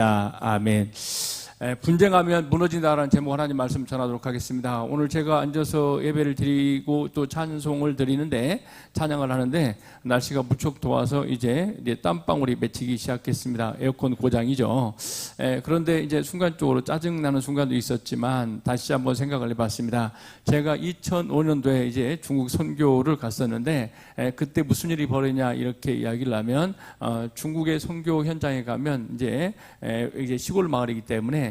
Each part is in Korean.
아멘. 분쟁하면 무너진다라는 제목 하나님 말씀 전하도록 하겠습니다. 오늘 제가 앉아서 예배를 드리고 또 찬송을 드리는데 찬양을 하는데 날씨가 무척 더워서 이제 땀방울이 맺히기 시작했습니다. 에어컨 고장이죠. 그런데 이제 순간적으로 짜증나는 순간도 있었지만 다시 한번 생각을 해봤습니다. 제가 2005년도에 이제 중국 선교를 갔었는데 그때 무슨 일이 벌어지냐 이렇게 이야기를 하면 중국의 선교 현장에 가면 이제 시골 마을이기 때문에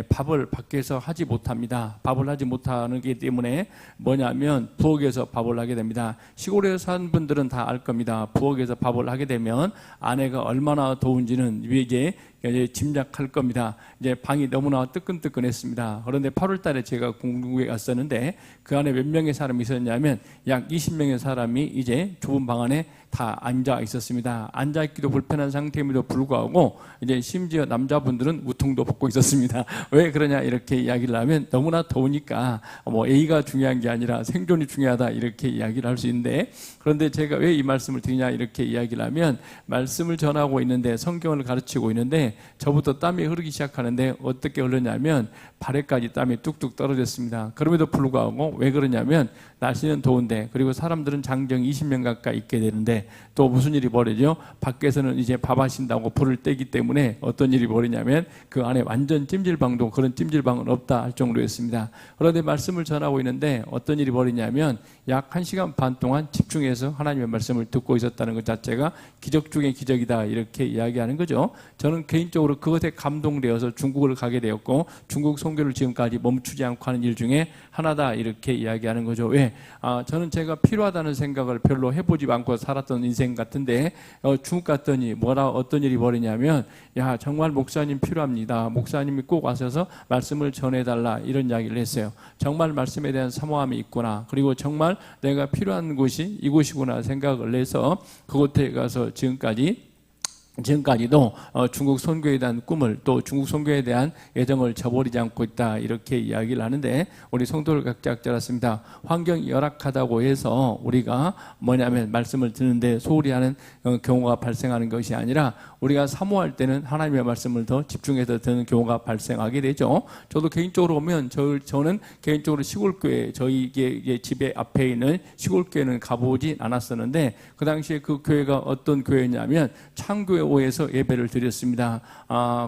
밥을 밖에서 하지 못합니다. 밥을 하지 못하는 게 때문에 뭐냐면 부엌에서 밥을 하게 됩니다. 시골에 사는 분들은 다 알 겁니다. 부엌에서 밥을 하게 되면 아내가 얼마나 더운지는 이제 짐작할 겁니다. 이제 방이 너무나 뜨끈뜨끈했습니다. 그런데 8월 달에 제가 공국에 갔었는데 그 안에 몇 명의 사람이 있었냐면 약 20명의 사람이 이제 좁은 방 안에 다 앉아 있었습니다. 앉아 있기도 불편한 상태임에도 불구하고 이제 심지어 남자분들은 우통도 벗고 있었습니다. 왜 그러냐 이렇게 이야기를 하면 너무나 더우니까 A가 중요한 게 아니라 생존이 중요하다 이렇게 이야기를 할 수 있는데, 그런데 제가 왜 이 말씀을 드리냐 이렇게 이야기를 하면 말씀을 전하고 있는데 성경을 가르치고 있는데 저부터 땀이 흐르기 시작하는데 어떻게 흐르냐면 발에까지 땀이 뚝뚝 떨어졌습니다. 그럼에도 불구하고 왜 그러냐면 날씨는 더운데 그리고 사람들은 장정 20명 가까이 있게 되는데 또 무슨 일이 벌어지죠? 밖에서는 이제 밥 하신다고 불을 떼기 때문에 어떤 일이 벌어지냐면 그 안에 완전 찜질방도 그런 찜질방은 없다 할 정도였습니다. 그런데 말씀을 전하고 있는데 어떤 일이 벌어지냐면 약 1시간 반 동안 집중해서 하나님의 말씀을 듣고 있었다는 것 자체가 기적 중의 기적이다 이렇게 이야기하는 거죠. 저는 개인적으로 그것에 감동되어서 중국을 가게 되었고 중국 선교를 지금까지 멈추지 않고 하는 일 중에 하나다 이렇게 이야기하는 거죠. 왜? 저는 제가 필요하다는 생각을 별로 해보지 않고 살았던 인생 같은데 중국 갔더니 어떤 일이 벌이냐면 야 정말 목사님 필요합니다. 목사님이 꼭 와셔서 말씀을 전해달라 이런 이야기를 했어요. 정말 말씀에 대한 사모함이 있구나. 그리고 정말 내가 필요한 곳이 이곳이구나 생각을 해서 그곳에 가서 지금까지도 중국 선교에 대한 꿈을 또 중국 선교에 대한 애정을 저버리지 않고 있다 이렇게 이야기를 하는데 우리 성도를 각자 알았습니다. 환경이 열악하다고 해서 우리가 뭐냐면 말씀을 듣는데 소홀히 하는 경우가 발생하는 것이 아니라 우리가 사모할 때는 하나님의 말씀을 더 집중해서 듣는 경우가 발생하게 되죠. 저도 개인적으로 보면 저는 개인적으로 시골교회 저희 집에 앞에 있는 시골교회는 가보지 않았었는데 그 당시에 그 교회가 어떤 교회냐면 창교회에서 예배를 드렸습니다.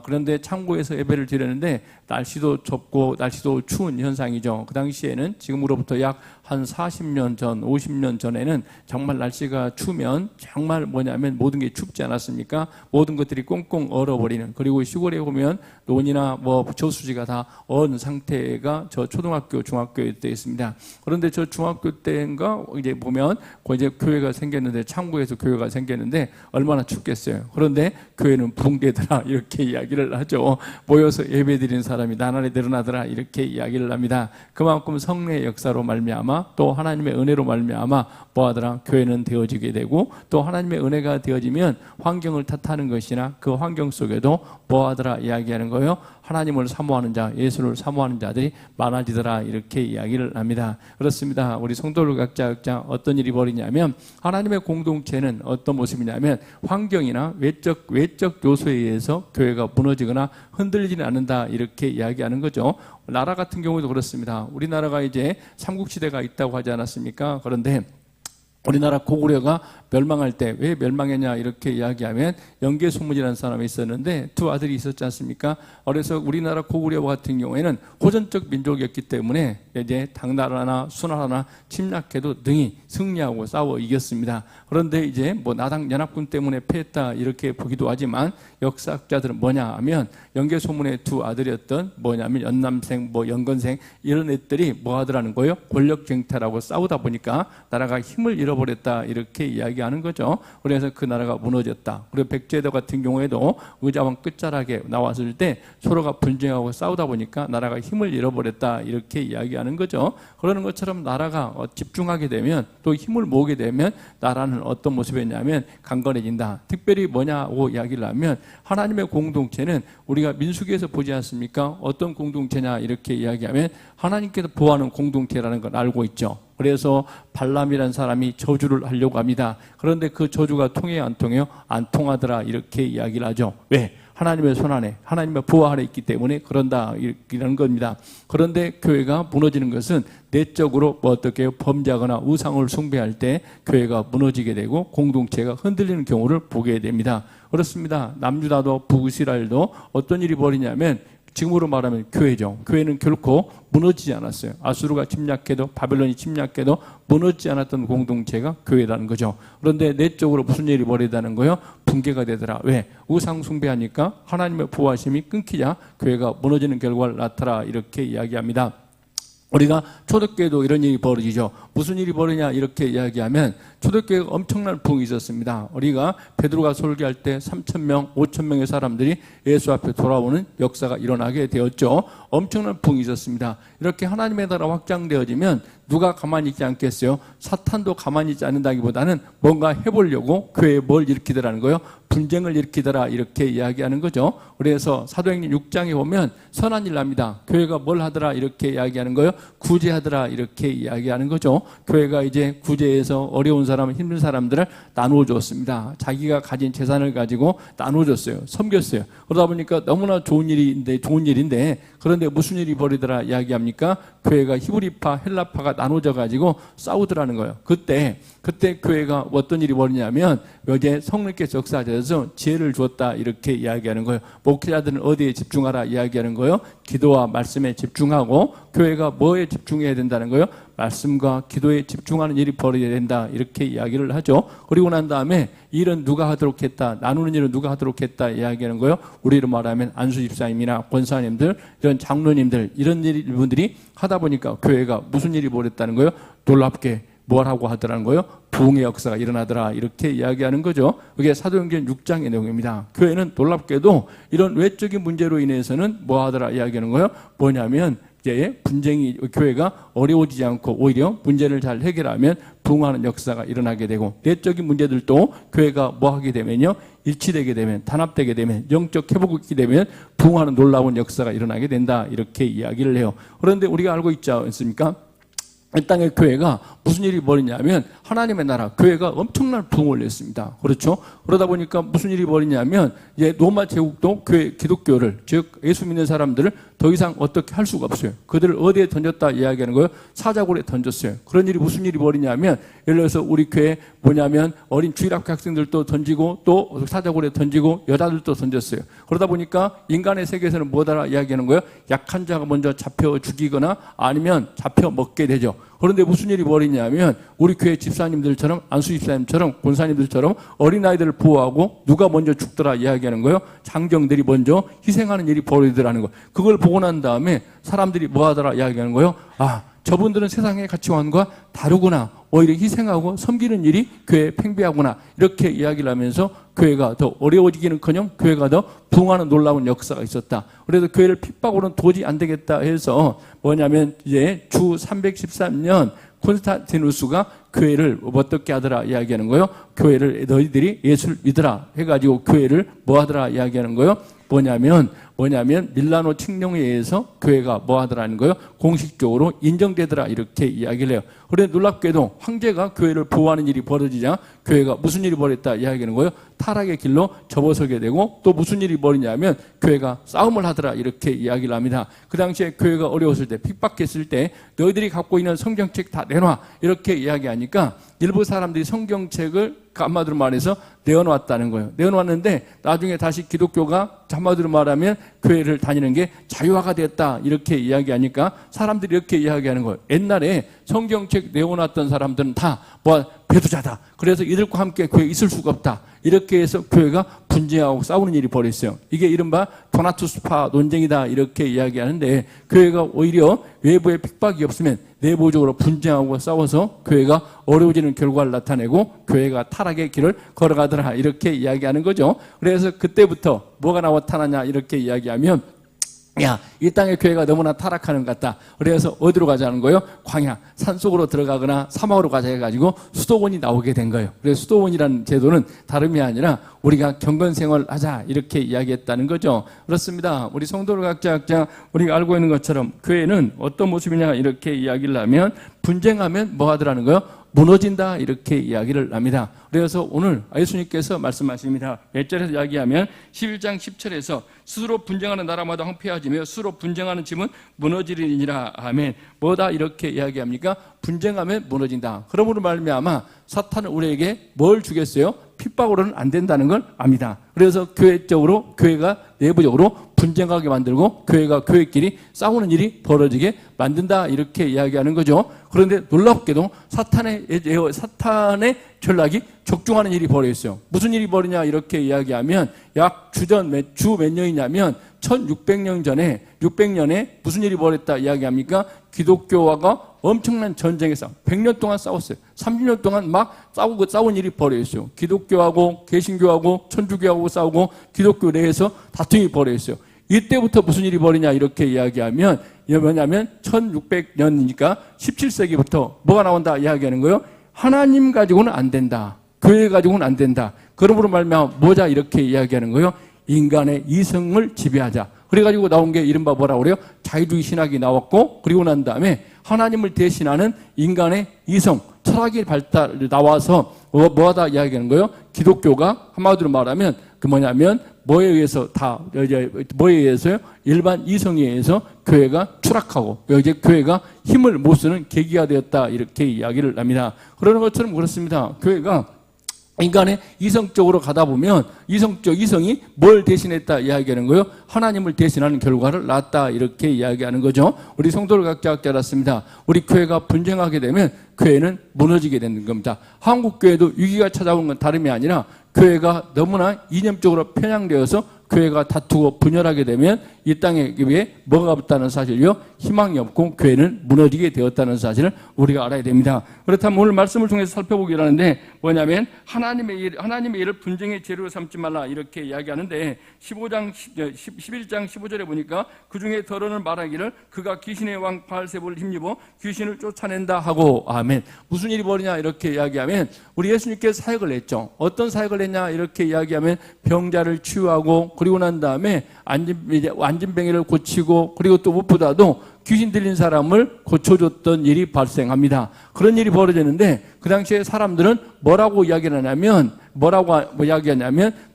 그런데 창고에서 예배를 드렸는데 날씨도 좁고 날씨도 추운 현상이죠. 그 당시에는 지금으로부터 약 한 40년 전, 50년 전에는 정말 날씨가 추우면 정말 뭐냐면 모든 게 춥지 않았습니까? 모든 것들이 꽁꽁 얼어버리는, 그리고 시골에 보면 논이나 저수지가 다 얼은 상태가 저 초등학교, 중학교 때 있습니다. 그런데 저 중학교 때인가 이제 보면 이제 교회가 생겼는데 창고에서 교회가 생겼는데 얼마나 춥겠어요. 그런데 교회는 붕괴더라 이렇게 이야기를 하죠. 모여서 예배드리는 사람이 나날이 늘어나더라 이렇게 이야기를 합니다. 그만큼 성령의 역사로 말미암아 또 하나님의 은혜로 말미암아 뭐하더라? 교회는 되어지게 되고 또 하나님의 은혜가 되어지면 환경을 탓하는 것이나 그 환경 속에도 뭐하더라 이야기하는 거예요. 하나님을 사모하는 자, 예수를 사모하는 자들이 많아지더라 이렇게 이야기를 합니다. 그렇습니다. 우리 성도들 각자 어떤 일이 벌이냐면 하나님의 공동체는 어떤 모습이냐면 환경이나 외적 요소에 의해서 교회가 무너지거나 흔들리지는 않는다 이렇게 이야기하는 거죠. 나라 같은 경우도 그렇습니다. 우리나라가 이제 삼국시대가 있다고 하지 않았습니까? 그런데 우리나라 고구려가 멸망할 때 왜 멸망했냐 이렇게 이야기하면 연개소문이라는 사람이 있었는데 두 아들이 있었지 않습니까? 그래서 우리나라 고구려 같은 경우에는 호전적 민족이었기 때문에 이제 당나라나 수나라나 침략해도 능히 승리하고 싸워 이겼습니다. 그런데 이제 나당 연합군 때문에 패했다 이렇게 보기도 하지만 역사학자들은 뭐냐 하면 연개소문의 두 아들이었던 뭐냐면 연남생, 연건생 이런 애들이 뭐 하더라는 거예요? 권력 쟁탈하고 싸우다 보니까 나라가 힘을 잃어버렸다 이렇게 이야기하는 거죠. 그래서 그 나라가 무너졌다. 그리고 백제도 같은 경우에도 의자왕 끝자락에 나왔을 때 서로가 분쟁하고 싸우다 보니까 나라가 힘을 잃어버렸다 이렇게 이야기하는 거죠. 그러는 것처럼 나라가 집중하게 되면 또 힘을 모으게 되면 나라는 어떤 모습이냐면 강건해진다. 특별히 뭐냐고 이야기를 하면 하나님의 공동체는 우리가 민수기에서 보지 않습니까? 어떤 공동체냐 이렇게 이야기하면 하나님께서 보호하는 공동체라는 걸 알고 있죠. 그래서 발람이라는 사람이 저주를 하려고 합니다. 그런데 그 저주가 통해요, 안 통해요? 안 통하더라 이렇게 이야기를 하죠. 왜? 하나님의 손 안에, 하나님의 보호 아래 있기 때문에 그런다 이런 겁니다. 그런데 교회가 무너지는 것은 내적으로 어떻게 범죄하거나 우상을 숭배할 때 교회가 무너지게 되고 공동체가 흔들리는 경우를 보게 됩니다. 그렇습니다. 남유다도 북이스라엘도 어떤 일이 벌이냐면 지금으로 말하면 교회죠. 교회는 결코 무너지지 않았어요. 아수르가 침략해도 바벨론이 침략해도 무너지지 않았던 공동체가 교회라는 거죠. 그런데 내적으로 무슨 일이 벌어지다는 거예요? 붕괴가 되더라. 왜? 우상 숭배하니까 하나님의 보호하심이 끊기자 교회가 무너지는 결과를 나타나 이렇게 이야기합니다. 우리가 초대교회도 이런 일이 벌어지죠. 무슨 일이 벌어지냐 이렇게 이야기하면 초대교회가 엄청난 부흥이 있었습니다. 우리가 베드로가 설교할 때 3,000명, 5,000명의 사람들이 예수 앞에 돌아오는 역사가 일어나게 되었죠. 엄청난 부흥이 있었습니다. 이렇게 하나님의 나라 확장되어지면 누가 가만히 있지 않겠어요? 사탄도 가만히 있지 않는다기보다는 뭔가 해보려고 교회에 뭘 일으키더라는 거예요? 분쟁을 일으키더라 이렇게 이야기하는 거죠. 그래서 사도행전 6장에 보면 선한 일 납니다. 교회가 뭘 하더라 이렇게 이야기하는 거예요? 구제하더라 이렇게 이야기하는 거죠. 교회가 이제 구제해서 어려운 사람, 힘든 사람들을 나누어 줬습니다. 자기가 가진 재산을 가지고 나누어 줬어요. 섬겼어요. 그러다 보니까 너무나 좋은 일인데 그런데 무슨 일이 벌이더라 이야기합니까? 교회가 히브리파, 헬라파가 나눠져 가지고 싸우더라는 거예요. 그때 교회가 어떤 일이 벌이냐면 여기에 성령께서 역사하셔서 지혜를 주었다 이렇게 이야기하는 거예요. 목회자들은 어디에 집중하라 이야기하는 거예요? 기도와 말씀에 집중하고 교회가 뭐에 집중해야 된다는 거예요? 말씀과 기도에 집중하는 일이 벌어져야 된다 이렇게 이야기를 하죠. 그리고 난 다음에 일은 누가 하도록 했다, 나누는 일은 누가 하도록 했다 이야기하는 거예요. 우리로 말하면 안수 집사님이나 권사님들, 이런 장로님들 이런 분들이 하다 보니까 교회가 무슨 일이 벌어졌다는 거예요? 놀랍게 뭘 하고 하더라는 거예요? 부흥의 역사가 일어나더라 이렇게 이야기하는 거죠. 이게 사도행전 6장의 내용입니다. 교회는 놀랍게도 이런 외적인 문제로 인해서는 뭐 하더라 이야기하는 거예요? 뭐냐면 이제 분쟁이 교회가 어려워지지 않고 오히려 문제를 잘 해결하면 부흥하는 역사가 일어나게 되고 내적인 문제들도 교회가 뭐 하게 되면요 일치되게 되면 단합되게 되면 영적 회복이 있게 되면 부흥하는 놀라운 역사가 일어나게 된다 이렇게 이야기를 해요. 그런데 우리가 알고 있지 않습니까? 이 땅의 교회가 무슨 일이 벌이냐면 하나님의 나라, 교회가 엄청난 부흥을 냈습니다. 그렇죠? 그러다 보니까 무슨 일이 벌이냐면 이제 로마 제국도 교회, 기독교를, 즉 예수 믿는 사람들을 더 이상 어떻게 할 수가 없어요. 그들을 어디에 던졌다 이야기하는 거예요? 사자굴에 던졌어요. 그런 일이 무슨 일이 벌이냐면 예를 들어서 우리 교회 뭐냐면 어린 주일학교 학생들도 던지고 또 사자굴에 던지고 여자들도 던졌어요. 그러다 보니까 인간의 세계에서는 뭐더라 이야기하는 거예요? 약한 자가 먼저 잡혀 죽이거나 아니면 잡혀 먹게 되죠. 그런데 무슨 일이 벌이냐면 우리 교회 집사님들처럼 안수 집사님처럼 권사님들처럼 어린아이들을 보호하고 누가 먼저 죽더라 이야기하는 거예요. 장정들이 먼저 희생하는 일이 벌어지더라는 거예요. 그걸 보고 난 다음에 사람들이 뭐 하더라 이야기하는 거예요. 아, 저분들은 세상의 가치관과 다르구나. 오히려 희생하고 섬기는 일이 교회에 팽배하구나. 이렇게 이야기를 하면서 교회가 더 어려워지기는커녕 교회가 더 부흥하는 놀라운 역사가 있었다. 그래서 교회를 핍박으로는 도저히 안 되겠다 해서 뭐냐면 이제 주 313년 콘스탄티누스가 교회를 어떻게 하더라 이야기하는 거예요. 교회를 너희들이 예수를 믿으라 해가지고 교회를 뭐 하더라 이야기하는 거예요. 뭐냐면 밀라노 칙령에 의해서 교회가 뭐 하더라는 거예요? 공식적으로 인정되더라 이렇게 이야기를 해요. 그런데 놀랍게도 황제가 교회를 보호하는 일이 벌어지자 교회가 무슨 일이 벌어졌다 이야기하는 거예요? 타락의 길로 접어서게 되고 또 무슨 일이 벌이냐면 교회가 싸움을 하더라 이렇게 이야기를 합니다. 그 당시에 교회가 어려웠을 때 핍박했을 때 너희들이 갖고 있는 성경책 다 내놔 이렇게 이야기하니까 일부 사람들이 성경책을 한마디로 말해서 내어놓았다는 거예요. 내어놓았는데 나중에 다시 기독교가 한마디로 말하면 교회를 다니는 게 자유화가 됐다 이렇게 이야기하니까 사람들이 이렇게 이야기하는 거예요. 옛날에 성경책 내어놨던 사람들은 다 뭐 배두자다. 그래서 이들과 함께 교회에 있을 수가 없다. 이렇게 해서 교회가 분쟁하고 싸우는 일이 벌어졌어요. 이게 이른바 도나투스파 논쟁이다 이렇게 이야기하는데 교회가 오히려 외부의 핍박이 없으면 내부적으로 분쟁하고 싸워서 교회가 어려워지는 결과를 나타내고 교회가 타락의 길을 걸어가더라 이렇게 이야기하는 거죠. 그래서 그때부터 뭐가 나타나냐 이렇게 이야기하면 야, 이 땅의 교회가 너무나 타락하는 것 같다. 그래서 어디로 가자는 거예요? 광야, 산속으로 들어가거나 사막으로 가자 해가지고 수도원이 나오게 된 거예요. 그래서 수도원이라는 제도는 다름이 아니라 우리가 경건생활을 하자 이렇게 이야기했다는 거죠. 그렇습니다. 우리 성도를 각자 우리가 알고 있는 것처럼 교회는 어떤 모습이냐 이렇게 이야기를 하면 분쟁하면 뭐 하더라는 거예요? 무너진다 이렇게 이야기를 합니다. 그래서 오늘 예수님께서 말씀하십니다. 몇 절에서 이야기하면 11장 10절에서 스스로 분쟁하는 나라마다 황폐해지며 스스로 분쟁하는 집은 무너지리니라. 아멘. 뭐다 이렇게 이야기합니까? 분쟁하면 무너진다. 그러므로 말미암아 사탄은 우리에게 뭘 주겠어요? 핍박으로는 안 된다는 걸 압니다. 그래서 교회적으로, 교회가 내부적으로 분쟁하게 만들고 교회가 교회끼리 싸우는 일이 벌어지게 만든다 이렇게 이야기하는 거죠. 그런데 놀랍게도 사탄의 전략이 적중하는 일이 벌어졌어요. 무슨 일이 벌이냐 이렇게 이야기하면 약 주 몇 년이냐면 1600년 전에 600년에 무슨 일이 벌어졌다 이야기합니까? 기독교화가 엄청난 전쟁에서 100년 동안 싸웠어요. 30년 동안 막 싸운 일이 벌어졌어요. 기독교하고 개신교하고 천주교하고 싸우고 기독교 내에서 다툼이 벌어졌어요. 이때부터 무슨 일이 벌이냐 이렇게 이야기하면 뭐냐면 1600년이니까 17세기부터 뭐가 나온다 이야기하는 거예요. 하나님 가지고는 안 된다. 교회 가지고는 안 된다. 그러므로 말미암아 뭐자 이렇게 이야기하는 거예요. 인간의 이성을 지배하자. 그래가지고 나온 게 이른바 뭐라고 그래요? 자유주의 신학이 나왔고, 그리고 난 다음에 하나님을 대신하는 인간의 이성, 철학이 나와서 뭐하다 이야기하는 거예요? 기독교가 한마디로 말하면 뭐에 의해서요? 일반 이성에 의해서 교회가 추락하고, 이제 교회가 힘을 못 쓰는 계기가 되었다. 이렇게 이야기를 합니다. 그러는 것처럼 그렇습니다. 교회가 인간의 이성적으로 가다 보면 이성이 뭘 대신했다 이야기하는 거예요? 하나님을 대신하는 결과를 낳았다 이렇게 이야기하는 거죠. 우리 성도를 각자 알았습니다. 우리 교회가 분쟁하게 되면 교회는 무너지게 되는 겁니다. 한국 교회도 위기가 찾아오는 건 다름이 아니라 교회가 너무나 이념적으로 편향되어서 교회가 다투고 분열하게 되면 이 땅에 위에 뭐가 없다는 사실이요? 희망이 없고 교회는 무너지게 되었다는 사실을 우리가 알아야 됩니다. 그렇다면 오늘 말씀을 통해서 살펴보기로 하는데 뭐냐면 하나님의 일을 분쟁의 재료로 삼지 말라 이렇게 이야기하는데 11장 15절에 보니까 그중에 더러는 말하기를 그가 귀신의 왕 바알세불을 힘입어 귀신을 쫓아낸다 하고 아멘. 무슨 일이 벌이냐 이렇게 이야기하면 우리 예수님께서 사역을 했죠. 어떤 사역을 했냐 이렇게 이야기하면 병자를 치유하고 그리고 난 다음에 안진뱅이를 고치고 그리고 또 무엇보다도 귀신 들린 사람을 고쳐줬던 일이 발생합니다. 그런 일이 벌어졌는데 그 당시에 사람들은 뭐라고 이야기하냐면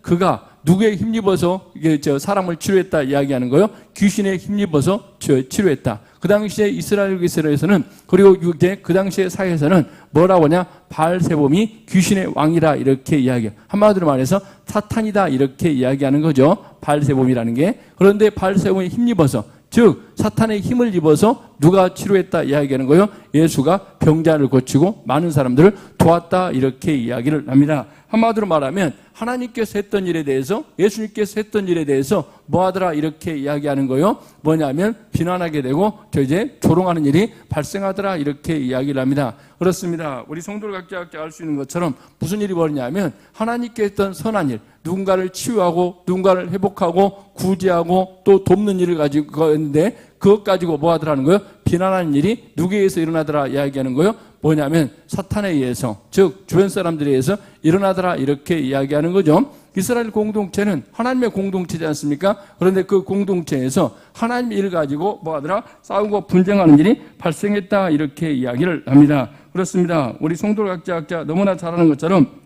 그가 누구에 힘입어서 사람을 치료했다 이야기하는 거예요. 귀신에 힘입어서 치료했다. 그 당시에 이스라엘에서는 그리고 그 당시에 사회에서는 뭐라고 하냐? 바알세봄이 귀신의 왕이라 이렇게 이야기해요. 한마디로 말해서 사탄이다 이렇게 이야기하는 거죠. 바알세봄이라는 게. 그런데 바알세봄이 힘입어서 즉 사탄의 힘을 입어서 누가 치료했다 이야기하는 거예요? 예수가 병자를 고치고 많은 사람들을 도왔다 이렇게 이야기를 합니다. 한마디로 말하면 하나님께서 했던 일에 대해서 예수님께서 했던 일에 대해서 뭐하더라 이렇게 이야기하는 거예요. 뭐냐면 비난하게 되고 이제 조롱하는 일이 발생하더라 이렇게 이야기를 합니다. 그렇습니다. 우리 성도를 각자 알 수 있는 것처럼 무슨 일이 벌이냐면 하나님께 했던 선한 일, 누군가를 치유하고 누군가를 회복하고 구제하고 또 돕는 일을 가지고 있는데 그것 가지고 뭐 하더라는 거예요? 비난하는 일이 누구에 의해서 일어나더라 이야기하는 거예요? 뭐냐면 사탄에 의해서 즉 주변 사람들에 의해서 일어나더라 이렇게 이야기하는 거죠. 이스라엘 공동체는 하나님의 공동체지 않습니까? 그런데 그 공동체에서 하나님의 일을 가지고 뭐 하더라? 싸우고 분쟁하는 일이 발생했다 이렇게 이야기를 합니다. 그렇습니다. 우리 성도를 각자 너무나 잘 아는 것처럼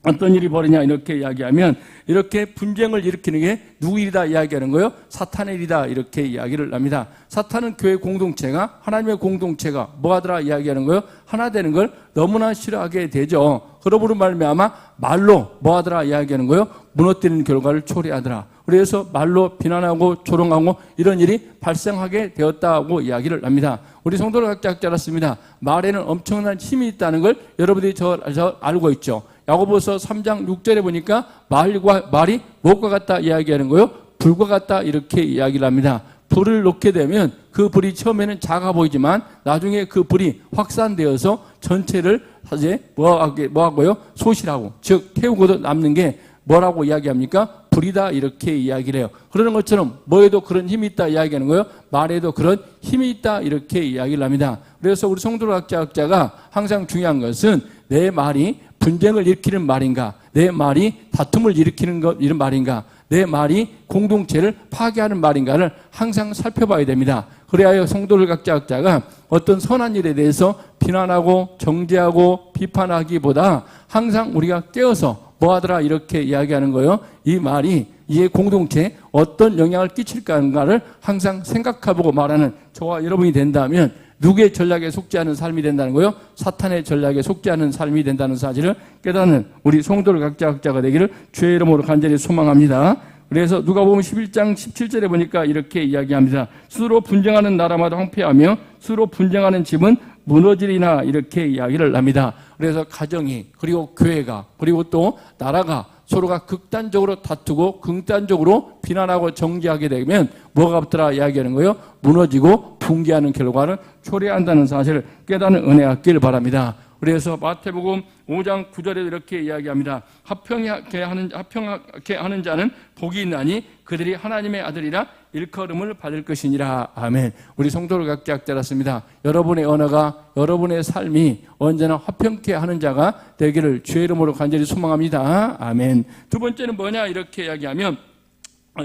어떤 일이 벌이냐 이렇게 이야기하면 이렇게 분쟁을 일으키는 게 누구 일이다 이야기하는 거예요? 사탄의 일이다 이렇게 이야기를 합니다. 사탄은 교회 공동체가 하나님의 공동체가 뭐하더라 이야기하는 거예요? 하나 되는 걸 너무나 싫어하게 되죠. 그러므로 말미암아 말로 뭐하더라 이야기하는 거예요? 무너뜨리는 결과를 초래하더라. 그래서 말로 비난하고 조롱하고 이런 일이 발생하게 되었다고 이야기를 합니다. 우리 성도를 각자 알았습니다. 말에는 엄청난 힘이 있다는 걸 여러분들이 저 알고 있죠. 야고보서 3장 6절에 보니까 말이 무엇과 같다 이야기하는 거예요? 불과 같다 이렇게 이야기를 합니다. 불을 놓게 되면 그 불이 처음에는 작아 보이지만 나중에 그 불이 확산되어서 전체를 사실 뭐하고요? 소실하고 즉 태우고도 남는 게 뭐라고 이야기합니까? 불이다 이렇게 이야기를 해요. 그러는 것처럼 뭐에도 그런 힘이 있다 이야기하는 거예요. 말에도 그런 힘이 있다 이렇게 이야기를 합니다. 그래서 우리 성도를 각자가 항상 중요한 것은 내 말이 분쟁을 일으키는 말인가, 내 말이 다툼을 일으키는 것 이런 말인가, 내 말이 공동체를 파괴하는 말인가를 항상 살펴봐야 됩니다. 그래야 성도들 각자가 어떤 선한 일에 대해서 비난하고 정죄하고 비판하기보다 항상 우리가 깨어서 뭐하더라 이렇게 이야기하는 거예요. 이 말이 이 공동체에 어떤 영향을 끼칠까를 항상 생각해보고 말하는 저와 여러분이 된다면 누구의 전략에 속지 않은 삶이 된다는 거예요? 사탄의 전략에 속지 않은 삶이 된다는 사실을 깨닫는 우리 성도들 각자가 되기를 주의 이름으로 간절히 소망합니다. 그래서 누가복음 11장 17절에 보니까 이렇게 이야기합니다. 스스로 분쟁하는 나라마다 황폐하며 스스로 분쟁하는 집은 무너지리나 이렇게 이야기를 합니다. 그래서 가정이 그리고 교회가 그리고 또 나라가 서로가 극단적으로 다투고 극단적으로 비난하고 정죄하게 되면 뭐가 없더라 이야기하는 거예요. 무너지고 붕괴하는 결과를 초래한다는 사실을 깨닫는 은혜가 있기를 바랍니다. 그래서 마태복음 5장 9절에 이렇게 이야기합니다. 합평하게 하는 자는 복이 있나니 그들이 하나님의 아들이라 일컬음을 받을 것이니라. 아멘. 우리 성도를 각자였습니다. 여러분의 언어가 여러분의 삶이 언제나 화평케 하는 자가 되기를 주의 이름으로 간절히 소망합니다. 아멘. 두 번째는 뭐냐 이렇게 이야기하면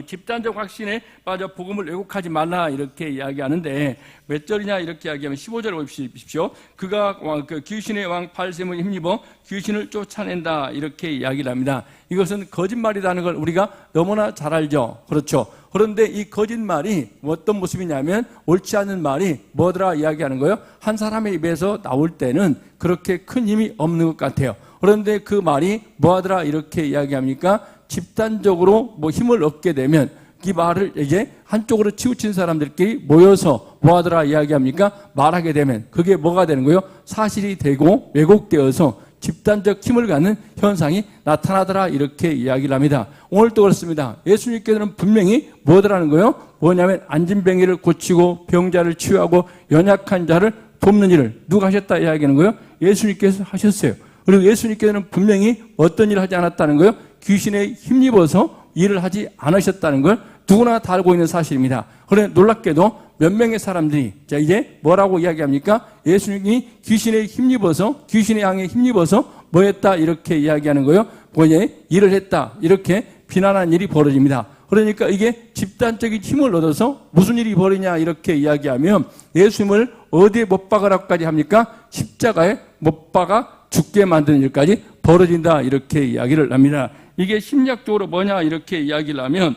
집단적 확신에 빠져 복음을 왜곡하지 말라 이렇게 이야기하는데 몇 절이냐 이렇게 이야기하면 15절 보십시오. 그가 귀신의 왕 발셈을 힘입어 귀신을 쫓아낸다 이렇게 이야기를 합니다. 이것은 거짓말이라는 걸 우리가 너무나 잘 알죠. 그렇죠. 그런데 이 거짓말이 어떤 모습이냐면 옳지 않은 말이 뭐더라 이야기하는 거예요. 한 사람의 입에서 나올 때는 그렇게 큰 힘이 없는 것 같아요. 그런데 그 말이 뭐하더라 이렇게 이야기합니까? 집단적으로 힘을 얻게 되면 이 말을 이제 한쪽으로 치우친 사람들끼리 모여서 뭐하더라 이야기합니까? 말하게 되면 그게 뭐가 되는 거예요? 사실이 되고 왜곡되어서 집단적 힘을 갖는 현상이 나타나더라 이렇게 이야기를 합니다. 오늘도 그렇습니다. 예수님께서는 분명히 뭐더라는 거예요? 뭐냐면 안진뱅이를 고치고 병자를 치유하고 연약한 자를 돕는 일을 누가 하셨다 이야기하는 거예요? 예수님께서 하셨어요. 그리고 예수님께서는 분명히 어떤 일을 하지 않았다는 거예요? 귀신에 힘입어서 일을 하지 않으셨다는 걸 누구나 다 알고 있는 사실입니다. 그런데 놀랍게도 몇 명의 사람들이 자 이제 뭐라고 이야기합니까? 예수님이 귀신에 힘입어서 귀신의 양에 힘입어서 뭐 했다 이렇게 이야기하는 거예요. 뭐냐 일을 했다 이렇게 비난하는 일이 벌어집니다. 그러니까 이게 집단적인 힘을 얻어서 무슨 일이 벌이냐 이렇게 이야기하면 예수님을 어디에 못 박으라고까지 합니까? 십자가에 못 박아 죽게 만드는 일까지 벌어진다 이렇게 이야기를 합니다. 이게 심리학적으로 뭐냐 이렇게 이야기를 하면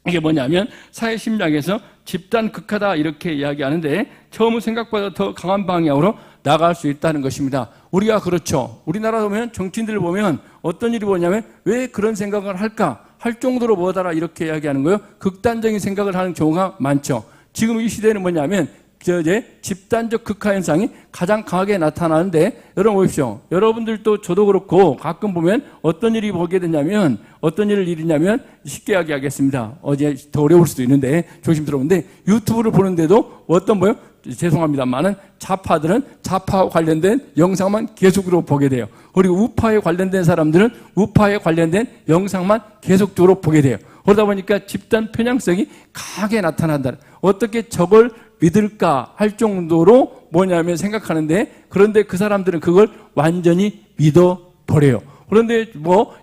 이게 뭐냐면 사회심리학에서 집단 극화다 이렇게 이야기하는데 처음은 생각보다 더 강한 방향으로 나갈 수 있다는 것입니다. 우리가 그렇죠. 우리나라 보면 정치인들 보면 어떤 일이 뭐냐면 왜 그런 생각을 할까 할 정도로 뭐더라 이렇게 이야기하는 거예요. 극단적인 생각을 하는 경우가 많죠. 지금 이 시대는 뭐냐면 이제 집단적 극화 현상이 가장 강하게 나타나는데 여러분 보십시오. 여러분들도 저도 그렇고 가끔 보면 어떤 일이 보게 되냐면 어떤 일이냐면 쉽게 이야기하겠습니다. 어제 더 어려울 수도 있는데 조심스러운데 유튜브를 보는데도 어떤 뭐요? 죄송합니다만은 좌파들은 좌파와 관련된 영상만 계속적으로 보게 돼요. 그리고 우파에 관련된 사람들은 우파에 관련된 영상만 계속적으로 보게 돼요. 그러다 보니까 집단 편향성이 강하게 나타난다. 어떻게 저걸 믿을까 할 정도로 뭐냐면 생각하는데 그런데 그 사람들은 그걸 완전히 믿어버려요. 그런데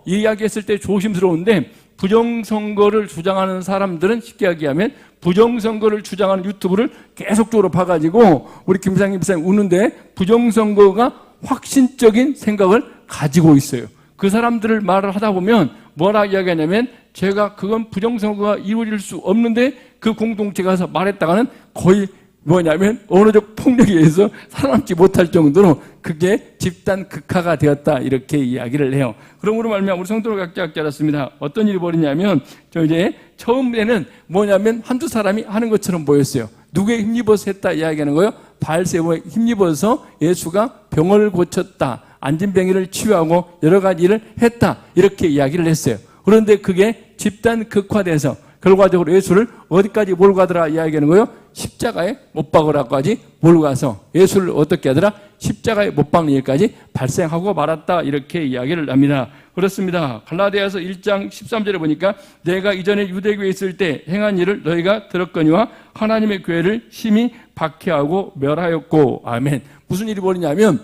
이야기했을 때 조심스러운데 부정선거를 주장하는 사람들은 쉽게 이야기하면 부정선거를 주장하는 유튜브를 계속적으로 봐가지고 우리 김상희 목사님 우는데 부정선거가 확신적인 생각을 가지고 있어요. 그 사람들을 말을 하다 보면 뭐라 이야기하냐면 제가 그건 부정선거가 이루어질 수 없는데 그 공동체가 가서 말했다가는 거의 뭐냐면 언어적 폭력에 의해서 살아남지 못할 정도로 그게 집단 극화가 되었다 이렇게 이야기를 해요. 그러므로 말미암아 우리 성도를 각자였습니다. 어떤 일이 벌이냐면 저 이제 처음에는 뭐냐면 한두 사람이 하는 것처럼 보였어요. 누구에 힘입어서 했다 이야기하는 거예요? 바알세바에 힘입어서 예수가 병을 고쳤다. 안진뱅이를 치유하고 여러 가지 일을 했다. 이렇게 이야기를 했어요. 그런데 그게 집단 극화돼서 결과적으로 예수를 어디까지 몰고 가더라 이야기하는 거예요? 십자가에 못 박으라고까지 몰고 가서 예수를 어떻게 하더라? 십자가에 못 박는 일까지 발생하고 말았다 이렇게 이야기를 합니다. 그렇습니다. 갈라디아서 1장 13절에 보니까 내가 이전에 유대교에 있을 때 행한 일을 너희가 들었거니와 하나님의 교회를 심히 박해하고 멸하였고 아멘. 무슨 일이 벌이냐면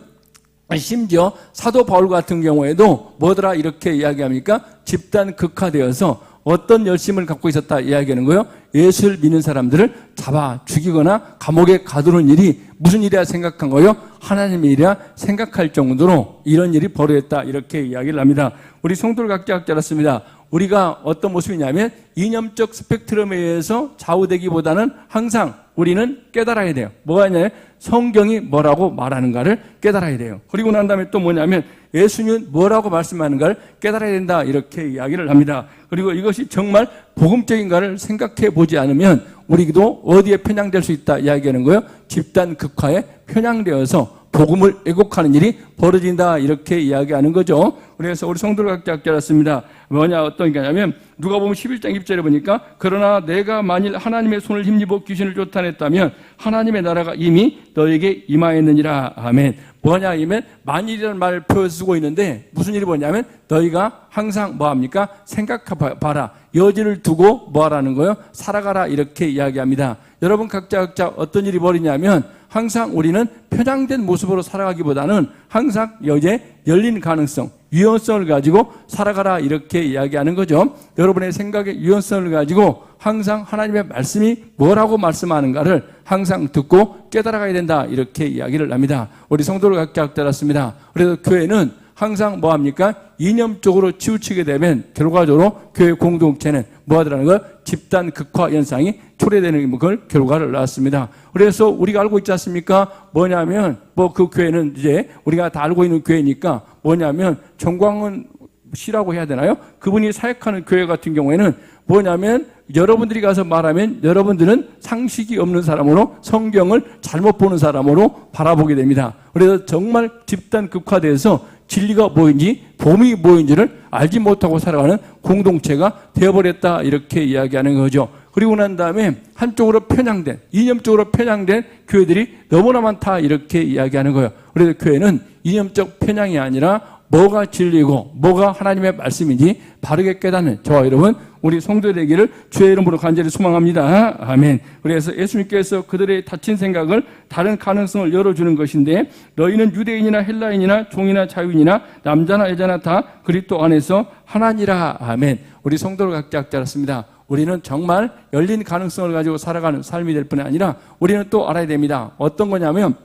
심지어 사도 바울 같은 경우에도 뭐더라 이렇게 이야기합니까? 집단 극화되어서 어떤 열심을 갖고 있었다 이야기하는 거예요. 예수를 믿는 사람들을 잡아 죽이거나 감옥에 가두는 일이 무슨 일이야 생각한 거예요? 하나님의 일이야 생각할 정도로 이런 일이 벌어졌다 이렇게 이야기를 합니다. 우리 성도를 각자 알았습니다. 우리가 어떤 모습이냐면 이념적 스펙트럼에 의해서 좌우되기보다는 항상 우리는 깨달아야 돼요. 뭐가 있냐면 성경이 뭐라고 말하는가를 깨달아야 돼요. 그리고 난 다음에 또 뭐냐면 예수님은 뭐라고 말씀하는가를 깨달아야 된다 이렇게 이야기를 합니다. 그리고 이것이 정말 복음적인가를 생각해 보지 않으면 우리도 어디에 편향될 수 있다 이야기하는 거예요. 집단 극화에 편향되어서 복음을 왜곡하는 일이 벌어진다 이렇게 이야기하는 거죠. 그래서 우리 성도를 각자 알았습니다. 뭐냐 어떤 게냐면 누가복음 11장 20절에 보니까 그러나 내가 만일 하나님의 손을 힘입어 귀신을 쫓아냈다면 하나님의 나라가 이미 너에게 임하였느니라. 아멘. 뭐냐 이면 만일이라는 말을 표현 쓰고 있는데 무슨 일이 뭐냐면 너희가 항상 뭐합니까? 생각해봐라. 여지를 두고 뭐하라는 거예요? 살아가라 이렇게 이야기합니다. 여러분 각자 어떤 일이 벌이냐면 항상 우리는 편향된 모습으로 살아가기보다는 항상 여기에 열린 가능성, 유연성을 가지고 살아가라 이렇게 이야기하는 거죠. 여러분의 생각의 유연성을 가지고 항상 하나님의 말씀이 뭐라고 말씀하는가를 항상 듣고 깨달아가야 된다 이렇게 이야기를 합니다. 우리 성도를 각자 알았습니다. 그래서 교회는 항상 뭐합니까? 이념적으로 치우치게 되면 결과적으로 교회 공동체는 뭐하더라는 거예요? 집단 극화 현상이 초래되는 걸 결과를 낳았습니다. 그래서 우리가 알고 있지 않습니까? 뭐냐면 그 교회는 이제 우리가 다 알고 있는 교회니까 뭐냐면 정광훈 씨라고 해야 되나요? 그분이 사역하는 교회 같은 경우에는 뭐냐면 여러분들이 가서 말하면 여러분들은 상식이 없는 사람으로 성경을 잘못 보는 사람으로 바라보게 됩니다. 그래서 정말 집단 극화돼서 진리가 뭐인지 봄이 뭐인지를 알지 못하고 살아가는 공동체가 되어버렸다 이렇게 이야기하는 거죠. 그리고 난 다음에 한쪽으로 편향된 이념적으로 편향된 교회들이 너무나 많다 이렇게 이야기하는 거예요. 그래서 교회는 이념적 편향이 아니라 뭐가 진리고 뭐가 하나님의 말씀인지 바르게 깨닫는 저와 여러분 우리 성도 되기를 주의 이름으로 간절히 소망합니다. 아멘. 그래서 예수님께서 그들의 닫힌 생각을 다른 가능성을 열어주는 것인데 너희는 유대인이나 헬라인이나 종이나 자유인이나 남자나 여자나 다 그리스도 안에서 하나니라. 아멘. 우리 성도를 각자 알았습니다. 우리는 정말 열린 가능성을 가지고 살아가는 삶이 될 뿐이 아니라 우리는 또 알아야 됩니다. 어떤 거냐면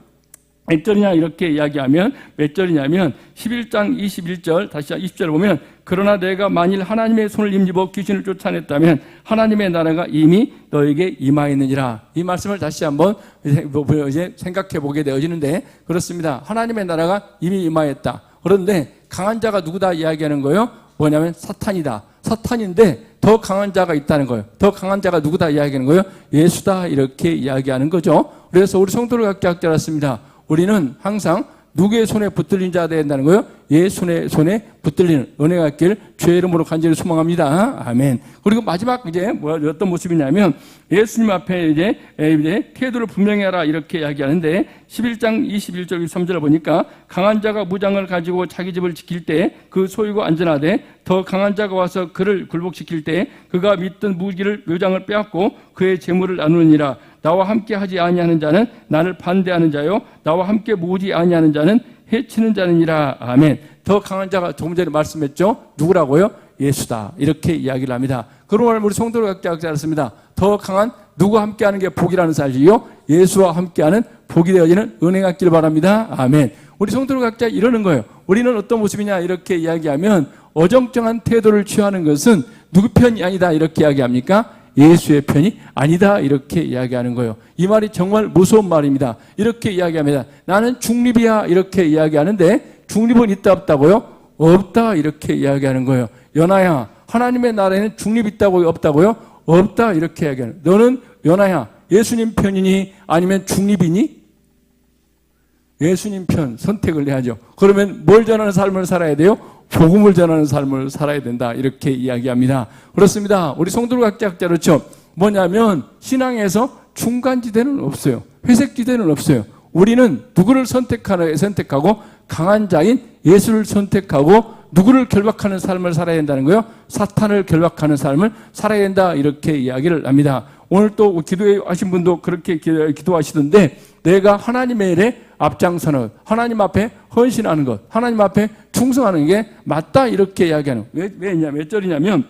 몇 절이냐 이렇게 이야기하면 몇 절이냐면 11장 21절 다시 20절을 보면 그러나 내가 만일 하나님의 손을 힘입어 귀신을 쫓아냈다면 하나님의 나라가 이미 너에게 임하였느니라. 이 말씀을 다시 한번 이제 생각해 보게 되어지는데 그렇습니다. 하나님의 나라가 이미 임하였다. 그런데 강한 자가 누구다 이야기하는 거예요? 뭐냐면 사탄이다. 사탄인데 더 강한 자가 있다는 거예요. 더 강한 자가 누구다 이야기하는 거예요? 예수다 이렇게 이야기하는 거죠. 그래서 우리 성도를 각자 알았습니다. 우리는 항상 누구의 손에 붙들린 자가 되어야 된다는 거예요? 예수의 손에 붙들리는 은혜가 있길 주의 이름으로 간절히 소망합니다. 아멘. 그리고 마지막 이제 어떤 모습이냐면 예수님 앞에 이제 태도를 분명히 하라 이렇게 이야기하는데 11장 21절 23절을 보니까 강한 자가 무장을 가지고 자기 집을 지킬 때 그 소유가 안전하되 더 강한 자가 와서 그를 굴복시킬 때 그가 믿던 무기를 묘장을 빼앗고 그의 재물을 나누느니라. 나와 함께 하지 아니하는 자는 나를 반대하는 자요 나와 함께 모으지 아니하는 자는 해치는 자느니라. 아멘. 더 강한 자가 조금 전에 말씀했죠. 누구라고요? 예수다. 이렇게 이야기를 합니다. 그러므로 우리 성도를 각자 알았습니다. 더 강한 누구와 함께하는 게 복이라는 사실이요. 예수와 함께하는 복이 되어지는 은혜가 있길 바랍니다. 아멘. 우리 성도를 각자 이러는 거예요. 우리는 어떤 모습이냐 이렇게 이야기하면 어정쩡한 태도를 취하는 것은 누구 편이 아니다 이렇게 이야기합니까? 예수의 편이 아니다 이렇게 이야기하는 거예요. 이 말이 정말 무서운 말입니다. 이렇게 이야기합니다. 나는 중립이야 이렇게 이야기하는데 중립은 있다 없다고요? 없다 이렇게 이야기하는 거예요. 연아야 하나님의 나라에는 중립 있다고요? 없다고요? 없다 이렇게 이야기하는 거예요. 너는 연아야 예수님 편이니 아니면 중립이니? 예수님 편 선택을 해야죠. 그러면 뭘 전하는 삶을 살아야 돼요? 복음을 전하는 삶을 살아야 된다 이렇게 이야기합니다. 그렇습니다. 우리 성도를 각자 그렇죠. 뭐냐면 신앙에서 중간지대는 없어요. 회색지대는 없어요. 우리는 누구를 선택하고 강한 자인 예수를 선택하고 누구를 결박하는 삶을 살아야 된다는 거예요? 사탄을 결박하는 삶을 살아야 된다 이렇게 이야기를 합니다. 오늘 또 기도하신 분도 그렇게 기도하시던데 내가 하나님의 일에 앞장서는 하나님 앞에 헌신하는 것 하나님 앞에 충성하는 게 맞다 이렇게 이야기하는 왜 있냐 몇 절이냐면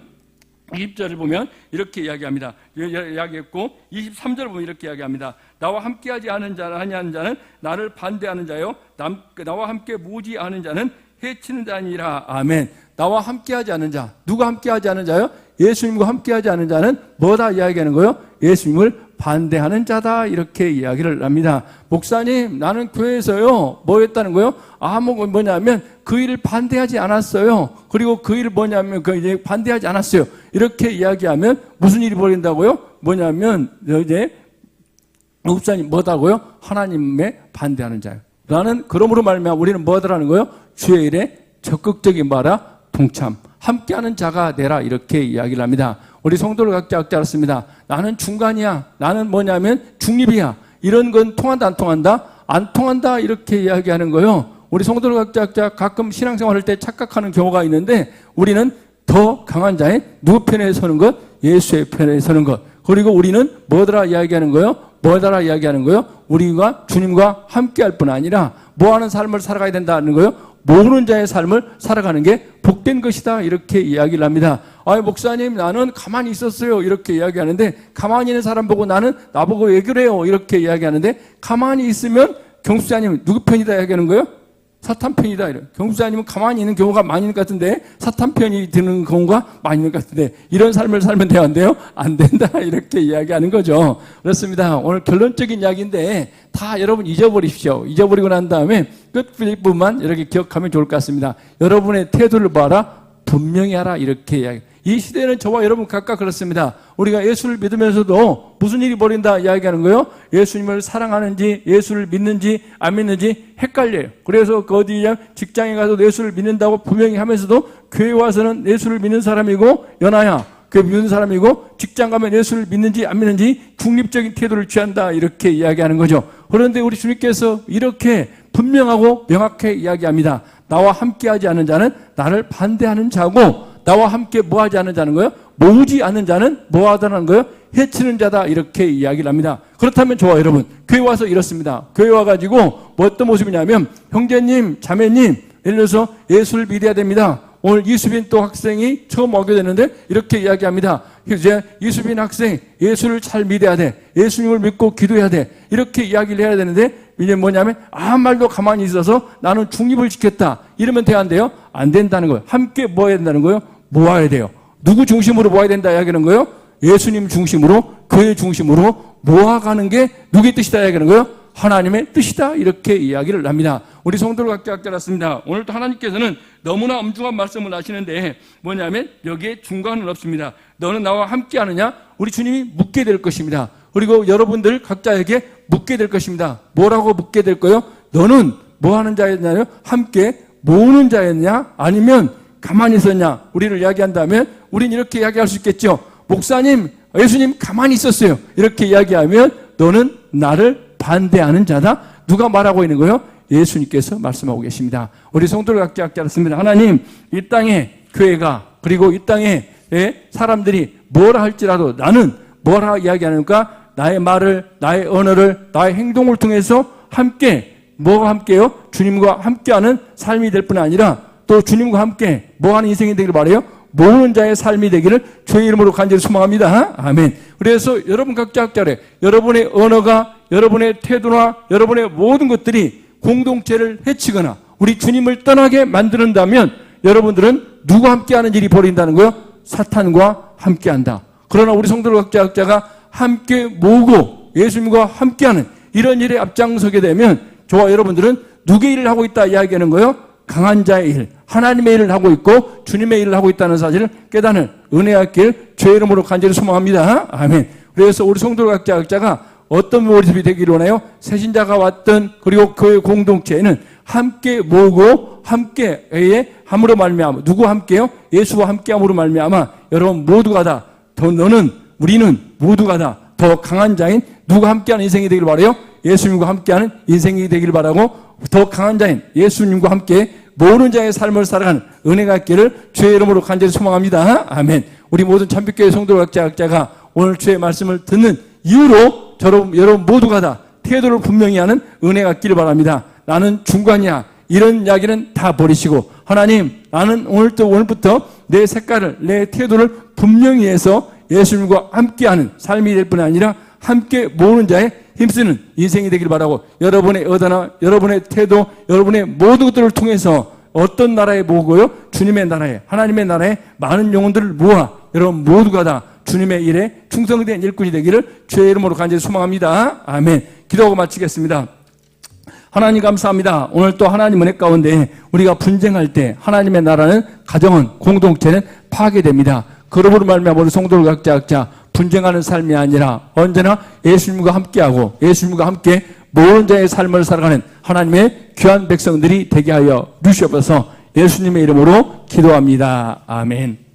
20절을 보면 이렇게 이야기합니다. 이야기했고 23절을 보면 이렇게 이야기합니다. 나와 함께하지 않은 자는 나를 반대하는 자요, 나와 함께 모지 않은 자는 해치는 자니라. 아멘. 나와 함께하지 않은 자, 누가 함께하지 않은 자요? 예수님과 함께하지 않은 자는 뭐다 이야기하는 거요? 예수님을 반대하는 자다, 이렇게 이야기를 합니다. 목사님, 나는 교회에서요 뭐 했다는 거요? 뭐냐면 그 일을 반대하지 않았어요. 그리고 그 일을 뭐냐면 이제 반대하지 않았어요. 이렇게 이야기하면 무슨 일이 벌어진다고요? 뭐냐면 이제 목사님 뭐다고요? 하나님의 반대하는 자예요. 나는 그러므로 말미암아 우리는 뭐더라는 거요? 주의 일에 적극적인 바라 동참, 함께하는 자가 되라, 이렇게 이야기를 합니다. 우리 성도를 각자 알았습니다. 나는 중간이야, 나는 뭐냐면 중립이야, 이런 건 통한다 안 통한다? 안 통한다, 이렇게 이야기하는 거예요. 우리 성도를 각자 가끔 신앙생활할 때 착각하는 경우가 있는데, 우리는 더 강한 자의 누구 편에 서는 것? 예수의 편에 서는 것. 그리고 우리는 뭐더라 이야기하는 거예요? 뭐더라 이야기하는 거예요? 우리가 주님과 함께할 뿐 아니라 뭐하는 삶을 살아가야 된다는 거예요? 모르는 자의 삶을 살아가는 게 복된 것이다, 이렇게 이야기를 합니다. 목사님, 나는 가만히 있었어요, 이렇게 이야기하는데, 가만히 있는 사람 보고 나보고 왜 그래요, 이렇게 이야기하는데, 가만히 있으면 경수자님 누구 편이다 이야기하는 거예요? 사탄 편이다. 경수자님은 가만히 있는 경우가 많이 있는 것 같은데, 사탄 편이 드는 경우가 많이 있는 것 같은데, 이런 삶을 살면 돼요, 안 돼요? 안 된다, 이렇게 이야기하는 거죠. 그렇습니다. 오늘 결론적인 이야기인데 다 여러분 잊어버리십시오. 잊어버리고 난 다음에 끝부분만 이렇게 기억하면 좋을 것 같습니다. 여러분의 태도를 봐라, 분명히 하라, 이렇게 이야기. 이 시대는 저와 여러분 각각 그렇습니다. 우리가 예수를 믿으면서도 무슨 일이 벌인다 이야기하는 거예요? 예수님을 사랑하는지, 예수를 믿는지 안 믿는지 헷갈려요. 그래서 어디 직장에 가서 예수를 믿는다고 분명히 하면서도 교회 와서는 예수를 믿는 사람이고, 연하야 교회 믿는 사람이고, 직장 가면 예수를 믿는지 안 믿는지 중립적인 태도를 취한다, 이렇게 이야기하는 거죠. 그런데 우리 주님께서 이렇게 분명하고 명확하게 이야기합니다. 나와 함께하지 않은 자는 나를 반대하는 자고, 나와 함께 뭐하지 않는 자는 거예요? 모으지 않는 자는 뭐하다는 거예요? 해치는 자다, 이렇게 이야기를 합니다. 그렇다면 저와 여러분, 교회 와서 이렇습니다. 교회 와가지고 뭐 어떤 모습이냐면, 형제님, 자매님, 예를 들어서 예수를 믿어야 됩니다. 오늘 이수빈 또 학생이 처음 오게 되는데 이렇게 이야기합니다. 이제 이수빈 학생, 예수를 잘 믿어야 돼, 예수님을 믿고 기도해야 돼, 이렇게 이야기를 해야 되는데, 이제 뭐냐면 아무 말도 가만히 있어서 나는 중립을 지켰다, 이러면 돼야 안 돼요? 안 된다는 거예요. 함께 모아야 된다는 거예요? 모아야 돼요. 누구 중심으로 모아야 된다 이야기하는 거예요? 예수님 중심으로, 교회 중심으로 모아가는 게 누구의 뜻이다 이야기하는 거예요? 하나님의 뜻이다, 이렇게 이야기를 합니다. 우리 성도를 각자 알았습니다. 오늘도 하나님께서는 너무나 엄중한 말씀을 하시는데, 뭐냐면 여기에 중간은 없습니다. 너는 나와 함께 하느냐? 우리 주님이 묻게 될 것입니다. 그리고 여러분들 각자에게 묻게 될 것입니다. 뭐라고 묻게 될 거예요? 너는 뭐 하는 자였냐요? 함께 모으는 자였냐? 아니면 가만히 있었냐? 우리를 이야기한다면 우린 이렇게 이야기할 수 있겠죠. 목사님, 예수님 가만히 있었어요, 이렇게 이야기하면 너는 나를 반대하는 자다. 누가 말하고 있는 거예요? 예수님께서 말씀하고 계십니다. 우리 성도를 각자 알았습니다. 하나님, 이 땅에 교회가, 그리고 이 땅에 사람들이 뭐라 할지라도 나는 뭐라 이야기하는가? 나의 말을, 나의 언어를, 나의 행동을 통해서 함께, 뭐가 함께요? 주님과 함께하는 삶이 될 뿐 아니라 또 주님과 함께 뭐하는 인생이 되기를 바라요? 모으는 자의 삶이 되기를 주의 이름으로 간절히 소망합니다. 아멘. 그래서 여러분 각자 여러분의 언어가, 여러분의 태도나 여러분의 모든 것들이 공동체를 해치거나 우리 주님을 떠나게 만드는다면 여러분들은 누구와 함께하는 일이 벌어진다는 거예요? 사탄과 함께한다. 그러나 우리 성도 각자가 함께 모으고 예수님과 함께하는 이런 일에 앞장서게 되면 저와 여러분들은 누구의 일을 하고 있다 이야기하는 거예요? 강한 자의 일, 하나님의 일을 하고 있고 주님의 일을 하고 있다는 사실을 깨닫는 은혜의 길 주의 이름으로 간절히 소망합니다. 아멘. 그래서 우리 성도 각자가 어떤 모습이 되기를 원해요? 새신자가 왔던 그리고 교회 공동체에는 함께 모으고 함께에 함으로 말미암아, 누구와 함께요? 예수와 함께함으로 말미암아 여러분 모두가 다, 우리는 모두가 다 더 강한 자인 누가 함께하는 인생이 되기를 바라요? 예수님과 함께하는 인생이 되기를 바라고 더 강한 자인 예수님과 함께 모르는 자의 삶을 살아가는 은혜가 있기를 주의 이름으로 간절히 소망합니다. 아멘. 우리 모든 참빛교회 성도 각자가 오늘 주의 말씀을 듣는 이유로 여러분 모두가 다 태도를 분명히 하는 은혜가 있기를 바랍니다. 나는 중간이야, 이런 이야기는 다 버리시고 하나님 나는 오늘부터 내 색깔을 내 태도를 분명히 해서 예수님과 함께하는 삶이 될 뿐 아니라 함께 모으는 자에 힘쓰는 인생이 되길 바라고 여러분의 의도나 여러분의 태도 여러분의 모든 것들을 통해서 어떤 나라에 모으고요? 주님의 나라에 하나님의 나라에 많은 영혼들을 모아 여러분 모두가 다 주님의 일에 충성된 일꾼이 되기를 주의 이름으로 간절히 소망합니다. 아멘. 기도하고 마치겠습니다. 하나님 감사합니다. 오늘 또 하나님 은혜 가운데 우리가 분쟁할 때 하나님의 나라는 가정은 공동체는 파괴됩니다. 그러므로 말미암아 우리 성도들 각자 분쟁하는 삶이 아니라 언제나 예수님과 함께하고 예수님과 함께 모든 자의 삶을 살아가는 하나님의 귀한 백성들이 되게 하여 주시옵소서. 예수님의 이름으로 기도합니다. 아멘.